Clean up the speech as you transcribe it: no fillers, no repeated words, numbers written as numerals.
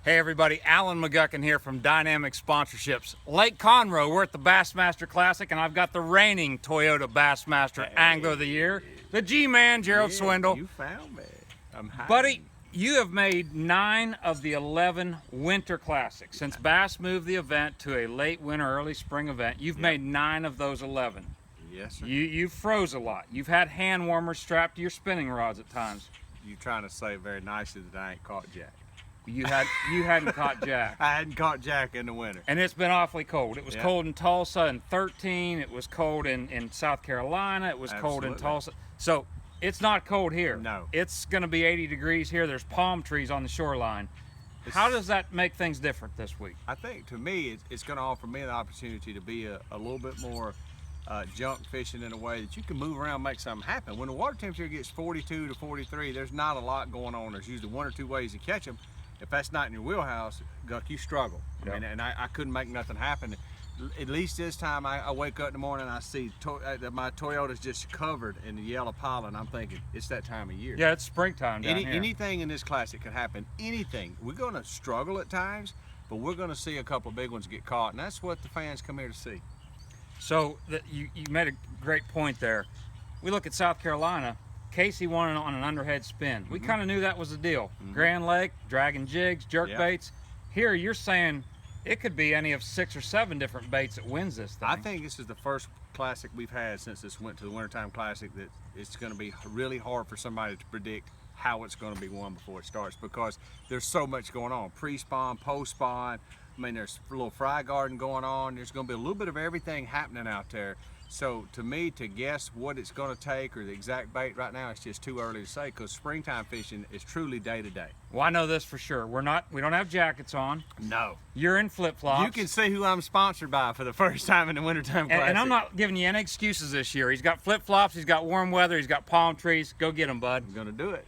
Hey everybody, Alan McGuckin here from Dynamic Sponsorships. Lake Conroe, we're at the Bassmaster Classic, and I've got the reigning Toyota Bassmaster Angler of the Year, the G-Man, Gerald Swindle. You found me. I'm happy. Buddy, you have made 9 of the 11 winter classics. Since Bass moved the event to a late winter, early spring event, you've made 9 of those 11. Yes, sir. You froze a lot. You've had hand warmers strapped to your spinning rods at times. You trying to say very nicely that I ain't caught Jack. You hadn't caught Jack. I hadn't caught Jack in the winter. And it's been awfully cold. It was Yeah. cold in Tulsa in 13. It was cold in South Carolina. It was cold in Absolutely. Tulsa. So it's not cold here. No. It's going to be 80 degrees here. There's palm trees on the shoreline. How does that make things different this week? I think to me, it's going to offer me the opportunity to be a little bit more junk fishing in a way that you can move around and make something happen. When the water temperature gets 42 to 43, there's not a lot going on. There's usually 1 or 2 ways to catch them. If that's not in your wheelhouse, Guck, you struggle. Yeah. I mean, and I couldn't make nothing happen. At least this time, I wake up in the morning and I see that my Toyota's just covered in the yellow pollen. I'm thinking, it's that time of year. Yeah, it's springtime down here. Anything in this classic could happen. Anything. We're going to struggle at times, but we're going to see a couple of big ones get caught, and that's what the fans come here to see. So you made a great point there. We look at South Carolina. Casey won on an underhead spin. We kind of knew that was the deal. Grand Lake, dragging jigs, jerk Yeah. baits. Here you're saying it could be any of 6 or 7 different baits that wins this thing. I think this is the first classic we've had since this went to the Wintertime Classic that it's going to be really hard for somebody to predict how it's going to be won before it starts, because there's so much going on. Pre-spawn, post-spawn. I mean, there's a little fry garden going on. There's going to be a little bit of everything happening out there. So to me, to guess what it's going to take or the exact bait right now, it's just too early to say, because springtime fishing is truly day to day. Well, I know this for sure. We don't have jackets on. No. You're in flip-flops. You can see who I'm sponsored by for the first time in the Wintertime Classic. and I'm not giving you any excuses this year. He's got flip-flops, he's got warm weather, he's got palm trees. Go get them, bud. I'm going to do it.